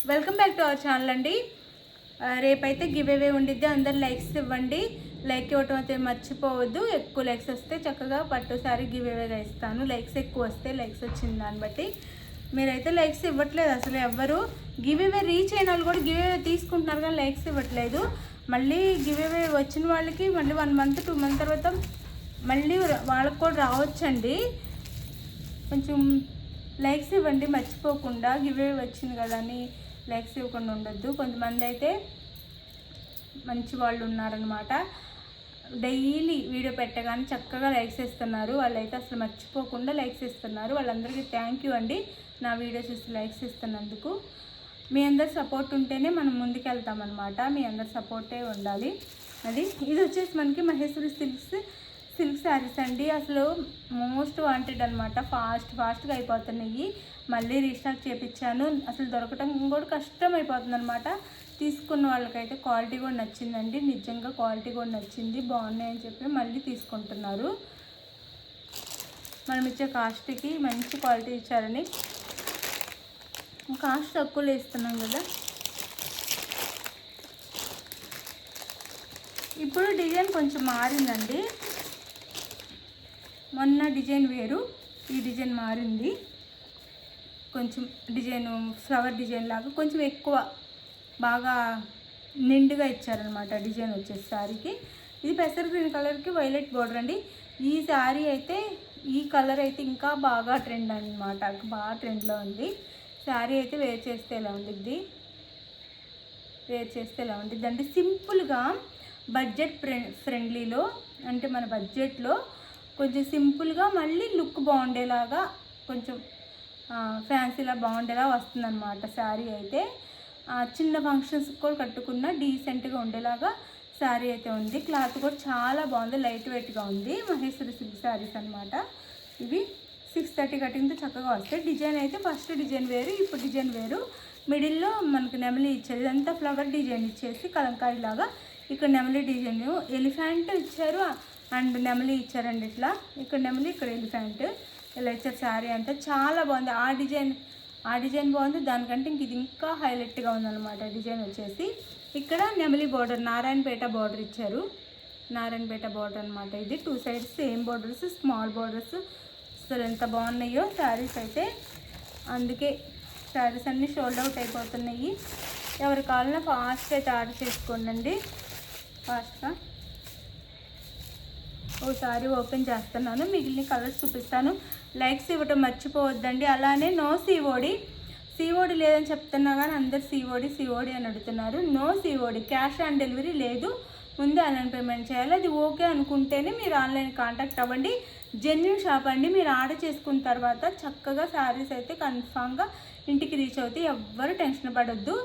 Welcome back to our channel అండి. రేపైతే give away ఉండిద్ది. అందరు లైక్స్ ఇవ్వండి. లైక్ ఇవ్వటం అయితే మర్చిపోవద్దు. ఎక్కువ లైక్స్ వస్తే చక్కగా పట్టు సారీ గివ్ అవేగా ఇస్తాను. లైక్స్ ఎక్కువ వస్తే లైక్స్ వచ్చిన దాన్ని బట్టి మీరైతే లైక్స్ ఇవ్వట్లేదు. అసలు ఎవ్వరు గివ్ అవే రీచ్ అయిన వాళ్ళు కూడా గివ్ అవే తీసుకుంటున్నారు కానీ లైక్స్ ఇవ్వట్లేదు. మళ్ళీ గివ్ అవే వచ్చిన వాళ్ళకి మళ్ళీ 1 month 2 month తర్వాత మళ్ళీ వాళ్ళకి కూడా రావచ్చండి. కొంచెం లైక్స్ ఇవ్వండి మర్చిపోకుండా. గివ్ అవే వచ్చింది కదా అని లైక్స్ ఇవ్వకుండా ఉండొద్దు. కొంతమంది అయితే మంచి వాళ్ళు ఉన్నారనమాట. డైలీ వీడియో పెట్టగానే చక్కగా లైక్స్ ఇస్తున్నారు. వాళ్ళైతే అసలు మర్చిపోకుండా లైక్స్ ఇస్తున్నారు. వాళ్ళందరికీ థ్యాంక్ యూ అండి. నా వీడియో చూసి లైక్స్ ఇస్తున్నందుకు. మీ అందరి సపోర్ట్ ఉంటేనే మనం ముందుకు వెళ్తామన్నమాట. మీ అందరి సపోర్టే ఉండాలి. ఇది వచ్చేసి మనకి మహేశ్వరి సిల్క్ శారీస్ అండి. అసలు మోస్ట్ వాంటెడ్ అనమాట. ఫాస్ట్గా అయిపోతున్నాయి. మళ్ళీ రీస్టాక్ చేయించాను. అసలు దొరకటం కూడా కష్టం అయిపోతుంది అనమాట. తీసుకున్న వాళ్ళకైతే క్వాలిటీ కూడా నచ్చిందండి. నిజంగా క్వాలిటీ కూడా నచ్చింది. బాగున్నాయని చెప్పి మళ్ళీ తీసుకుంటున్నారు. మనం ఇచ్చే కాస్ట్కి మంచి క్వాలిటీ ఇచ్చారని కాస్ట్ తక్కువలో ఇస్తున్నాం కదా. ఇప్పుడు డిజైన్ కొంచెం మారిందండి. మొన్న డిజైన్ వేరు, ఈ డిజైన్ మారింది. కొంచెం డిజైన్ ఫ్లవర్ డిజైన్ లాగా కొంచెం ఎక్కువ బాగా నిండుగా ఇచ్చారనమాట. డిజైన్ వచ్చేసి శారీకి ఇది పెసర్ గ్రీన్ కలర్కి వైలెట్ బోర్డర్ అండి. ఈ శారీ అయితే ఈ కలర్ అయితే ఇంకా బాగా ట్రెండ్ అనమాట. బాగా ట్రెండ్లో ఉంది. శారీ అయితే వేర్ చేస్తే ఎలా ఉండిద్ది, అంటే సింపుల్గా బడ్జెట్ ఫ్రెండ్లీలో, అంటే మన బడ్జెట్లో కొంచెం సింపుల్గా మళ్ళీ లుక్ బాగుండేలాగా, కొంచెం ఫ్యాన్సీలా బాగుండేలా వస్తుందన్నమాట. శారీ అయితే చిన్న ఫంక్షన్స్ కూడా కట్టుకున్న డీసెంట్గా ఉండేలాగా శారీ అయితే ఉంది. క్లాత్ కూడా చాలా బాగుంది. లైట్ వెయిట్గా ఉంది. మహేశ్వరి సిల్క్ శారీస్ అనమాట. ఇవి 630 కటింగ్తో చక్కగా వస్తాయి. డిజైన్ అయితే ఫస్ట్ డిజైన్ వేరు, ఇప్పుడు డిజైన్ వేరు. మిడిల్లో మనకు నెమలి ఇచ్చారు. ఇదంతా ఫ్లవర్ డిజైన్ ఇచ్చేసి కలంకారీ లాగా. ఇక్కడ నెమలి డిజైన్ ఎలిఫెంట్ ఇచ్చారు అండ్ నెమలి ఇచ్చారండి. ఇట్లా ఇక్కడ నెమలి, ఇక్కడ ఎలిఫెంట్ ఇలా ఇచ్చారు. శారీ అంటే చాలా బాగుంది. ఆ డిజైన్ బాగుంది. దానికంటే ఇంక ఇది ఇంకా హైలైట్గా ఉందన్నమాట. డిజైన్ వచ్చేసి ఇక్కడ నెమలి బార్డర్, నారాయణపేట బార్డర్ ఇచ్చారు. నారాయణపేట బార్డర్ అనమాట. ఇది 2 sides same borders, small borders. అసలు ఎంత బాగున్నాయో శారీస్ అయితే. అందుకే శారీస్ అన్నీ షోల్డ్ అవుట్ అయిపోతున్నాయి. ఎవరి కావాలన్నా ఫాస్ట్గా అయితే ఆర్డర్ చేసుకోండి. ఫాస్ట్గా ఓసారి ఓపెన్ చేస్తున్నాను. మిగిలిన కలర్స్ చూపిస్తాను. లైక్స్ ఇవ్వటం మర్చిపోవద్దండి. అలానే నో సిఓడి లేదని చెప్తున్నా కానీ అందరు సిఓడి అని అడుగుతున్నారు. No COD, cash on delivery లేదు. ముందే ఆన్లైన్ పేమెంట్ చేయాలి. అది ఓకే అనుకుంటేనే మీరు ఆన్లైన్ కాంటాక్ట్ అవ్వండి. జెన్యూన్ షాప్ అండి. మీరు ఆర్డర్ చేసుకున్న తర్వాత చక్కగా శారీస్ అయితే కన్ఫామ్గా ఇంటికి రీచ్ అవుతాయి. ఎవ్వరు టెన్షన్ పడొద్దు.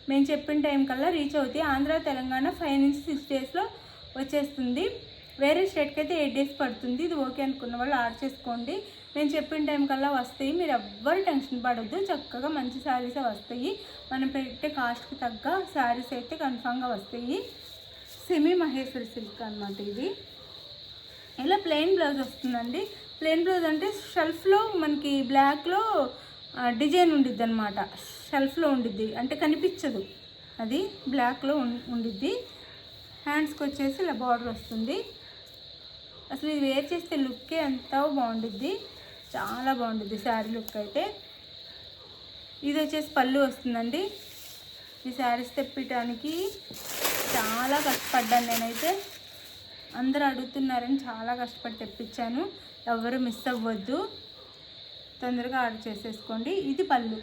మేము చెప్పిన టైం కల్లా రీచ్ అవుతాయి. ఆంధ్ర తెలంగాణ 5 నుంచి 6 daysలో వచ్చేస్తుంది. వేరే స్టేట్కి అయితే 8 days పడుతుంది. ఇది ఓకే అనుకున్న వాళ్ళు ఆర్డర్ చేసుకోండి. నేను చెప్పిన టైం కల్లా వస్తాయి. మీరు ఎవ్వరు టెన్షన్ పడొద్దు. చక్కగా మంచి శారీసే వస్తాయి. మనం పెట్టే కాస్ట్కి తగ్గ శారీస్ అయితే కన్ఫామ్గా వస్తాయి. సెమీ మహేశ్వరి సిల్క్ అనమాట. ఇది ఇలా ప్లెయిన్ బ్లౌజ్ వస్తుందండి. ప్లెయిన్ బ్లౌజ్ అంటే షెల్ఫ్లో మనకి బ్లాక్లో డిజైన్ ఉండిద్ది అనమాట. షెల్ఫ్లో ఉండిద్ది అంటే కనిపించదు. అది బ్లాక్లో ఉండిద్ది. హ్యాండ్స్కి వచ్చేసి ఇలా బార్డర్ వస్తుంది. అసలు ఇది వేర్ చేస్తే లుక్కే ఎంతో బాగుండిద్ది. చాలా బాగుండిద్ది శారీ లుక్ అయితే. ఇది వచ్చేసి పళ్ళు వస్తుందండి. ఈ శారీస్ తెప్పడానికి చాలా కష్టపడ్డాను నేనైతే. అందరూ అడుగుతున్నారని చాలా కష్టపడి తెప్పించాను. ఎవరు మిస్ అవ్వద్దు. తొందరగా ఆర్డర్ చేసేసుకోండి. ఇది పళ్ళు,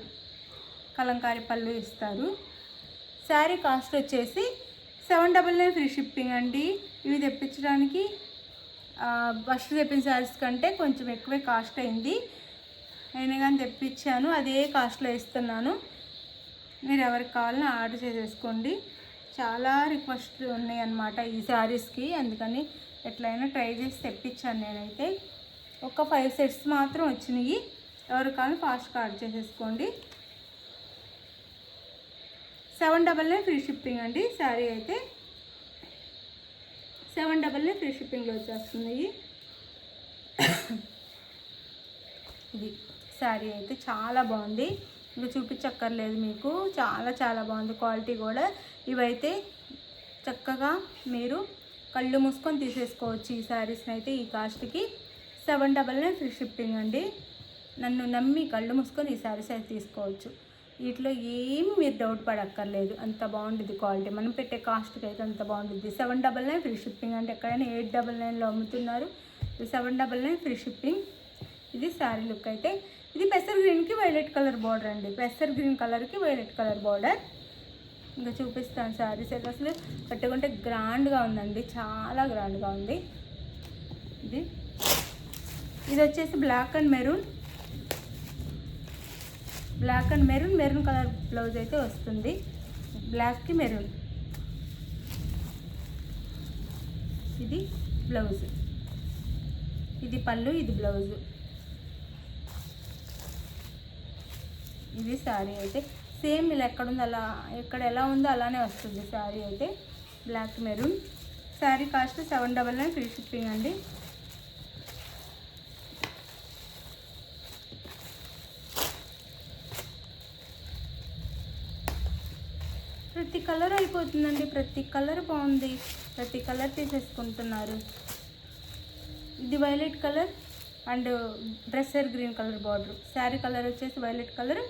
కలంకారీ పళ్ళు ఇస్తారు. శారీ కాస్ట్ వచ్చేసి 799 ఫ్రీ షిప్పింగ్ అండి. ఇవి తెప్పించడానికి ఫస్ట్ తెప్పిన శారీస్ కంటే కొంచెం ఎక్కువే కాస్ట్ అయింది. అయినా కానీ తెప్పించాను. అదే కాస్ట్లో ఇస్తున్నాను. మీరు ఎవరికి కావాలన్నా ఆర్డర్ చేసేసుకోండి. చాలా రిక్వెస్ట్లు ఉన్నాయి అన్నమాట ఈ శారీస్కి. అందుకని ఎట్లయినా ట్రై చేసి తెప్పించాను నేనైతే. ఒక 5 sets మాత్రం వచ్చినాయి. ఎవరికి కావాలన్నా ఫాస్ట్గా ఆర్డర్ చేసేసుకోండి. 799 ఫ్రీ షిప్పింగ్ అండి. శారీ అయితే 799 ఫ్రీ షిప్పింగ్లో వచ్చేస్తున్నాయి. ఇది శారీ అయితే చాలా బాగుంది. ఇంకా చూపించక్కర్లేదు మీకు, చాలా చాలా బాగుంది క్వాలిటీ కూడా. ఇవైతే చక్కగా మీరు కళ్ళు మూసుకొని తీసేసుకోవచ్చు ఈ శారీస్ని అయితే. ఈ కాస్ట్కి 799 ఫ్రీ షిప్పింగ్ అండి. నన్ను నమ్మి కళ్ళు మూసుకొని ఈ శారీస్ అయితే తీసుకోవచ్చు. వీటిలో ఏమి మీరు డౌట్ పడక్కర్లేదు, అంత బాగుంటుంది క్వాలిటీ. మనం పెట్టే కాస్ట్కి అయితే అంత బాగుంటుంది. 799 ఫ్రీ షిప్పింగ్ అంటే ఎక్కడైనా 899లో అమ్ముతున్నారు, 799 ఫ్రీ షిప్పింగ్. ఇది శారీ లుక్ అయితే. ఇది పెసర్ గ్రీన్కి వైలెట్ కలర్ బార్డర్ అండి, పెసర్ గ్రీన్ కలర్కి వైలెట్ కలర్ బార్డర్. ఇంకా చూపిస్తాను శారీస్ అయితే. అసలు కట్టుకుంటే గ్రాండ్గా ఉందండి, చాలా గ్రాండ్గా ఉంది. ఇది వచ్చేసి black and maroon, black and maroon, maroon colour blouse అయితే వస్తుంది. బ్లాక్కి మెరూన్ ఇది బ్లౌజ్, ఇది పళ్ళు, ఇది బ్లౌజ్. ఇది శారీ అయితే సేమ్ ఇలా ఎక్కడుందో అలా, ఎక్కడ ఎలా ఉందో అలానే వస్తుంది శారీ అయితే. Black maroon. Sari cost 799 free shipping అండి. ప్రతి కలర్ అయిపోతుందండి, ప్రతి కలర్ బాగుంది, ప్రతి కలర్ తీసేసుకుంటున్నారు. ఇది violet colour and dresser green colour border. Sari colour వచ్చేసి violet colour,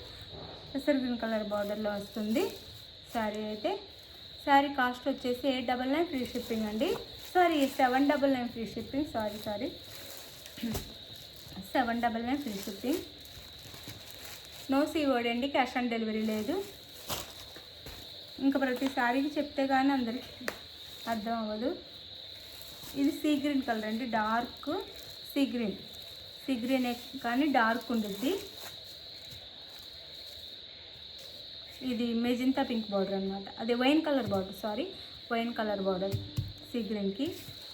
dresser green colour బార్డర్లో వస్తుంది శారీ అయితే. శారీ కాస్ట్ వచ్చేసి 899 ఫ్రీ షిప్పింగ్ అండి. Sorry 799 free shipping, sorry 799 free shipping. No COD అండి, క్యాష్ ఆన్ డెలివరీ లేదు. ఇంకా ప్రతి శారీకి చెప్తే కానీ అందరికి అర్థం అవ్వదు. ఇది సీ గ్రీన్ కలర్ అండి, డార్క్ సీ గ్రీన్ కానీ డార్క్ ఉంటుంది. ఇది మెజంతా పింక్ బార్డర్ అనమాట, అది wine colour border, wine colour border see గ్రీన్కి.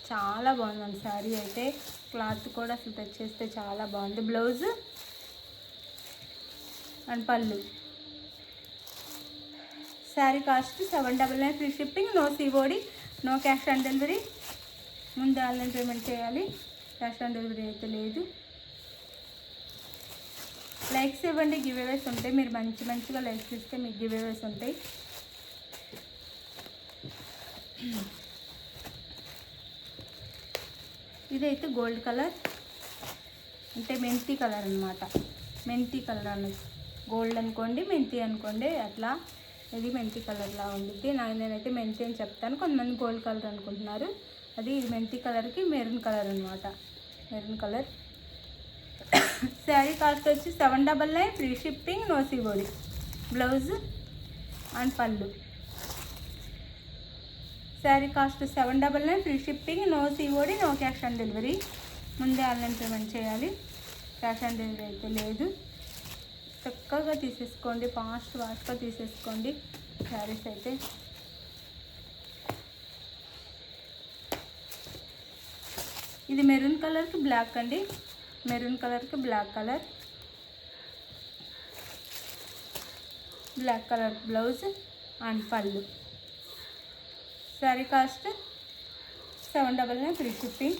చాలా బాగుందండి శారీ అయితే. క్లాత్ కూడా అసలు టచ్ చేస్తే చాలా బాగుంది. బ్లౌజ్ అండ్ పళ్ళు. Sari cost 799 free shipping. No COD, no cash on delivery. ముందు ఆన్లైన్ పేమెంట్ చేయాలి, క్యాష్ ఆన్ డెలివరీ అయితే లేదు. లైక్స్ ఇవ్వండి, గివ్ అవేస్ ఉంటాయి. మీరు మంచిగా లైక్స్ ఇస్తే మీకు గివ్ అవేస్ ఉంటాయి. ఇదైతే గోల్డ్ కలర్, అంటే మెంతి కలర్ అనమాట. మెంతి కలర్ అన్నది గోల్డ్ అనుకోండి, మెంతి అనుకోండి, అట్లా. ఇది మెంతి కలర్లా ఉంటుంది. నేనైతే మెంతి అని చెప్తాను, కొంతమంది గోల్డ్ కలర్ అనుకుంటున్నారు. అది మెంతి కలర్కి మెరూన్ కలర్ అనమాట, మెరూన్ కలర్. శారీ కాస్ట్ వచ్చి 799 free shipping, no COD. Blouse and పళ్ళు. Sari cost 799 free shipping, no COD, no cash on delivery. ముందే ఆన్లైన్ పేమెంట్ చేయాలి, క్యాష్ ఆన్ డెలివరీ అయితే లేదు. చక్కగా తీసేసుకోండి, ఫాస్ట్గా తీసేసుకోండి శారీస్ అయితే. ఇది మెరూన్ కలర్కి బ్లాక్ అండి, మెరూన్ కలర్కి black colour, black colour blouse and పళ్ళు. Sari cost 799 free shipping,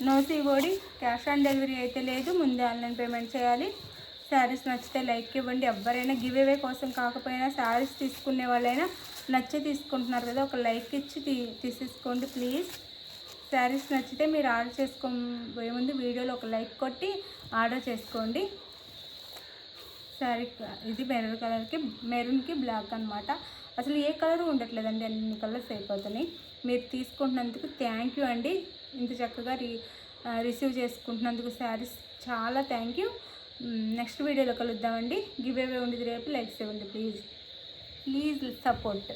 no COD, cash on delivery అయితే లేదు. ముందే ఆన్లైన్ పేమెంట్ చేయాలి. శారీస్ నచ్చితే లైక్ ఇవ్వండి. ఎవరైనా గివ్ అవే కోసం కాకపోయినా శారీస్ తీసుకునే వాళ్ళైనా నచ్చే తీసుకుంటున్నారు కదా, ఒక లైక్ ఇచ్చి తీసేసుకోండి ప్లీజ్. శారీస్ నచ్చితే మీరు ఆర్డర్ చేసుకోబోయే ముందు వీడియోలో ఒక లైక్ కొట్టి ఆర్డర్ చేసుకోండి. శారీ ఇది మెరూన్ కలర్కి, మెరూన్కి బ్లాక్ అనమాట. అసలు ఏ కలర్ ఉండట్లేదండి, అన్ని కలర్స్ అయిపోతున్నాయి. మీరు తీసుకుంటున్నందుకు థ్యాంక్ యూ అండి. ఇంత చక్కగా రిసీవ్ చేసుకుంటున్నందుకు శారీస్ చాలా థ్యాంక్ యూ. నెక్స్ట్ వీడియోలో కలుద్దామండి. గివ్ అవే ఉండేది రేపు. లైక్స్ ఇవ్వండి ప్లీజ్, ప్లీజ్ సపోర్ట్.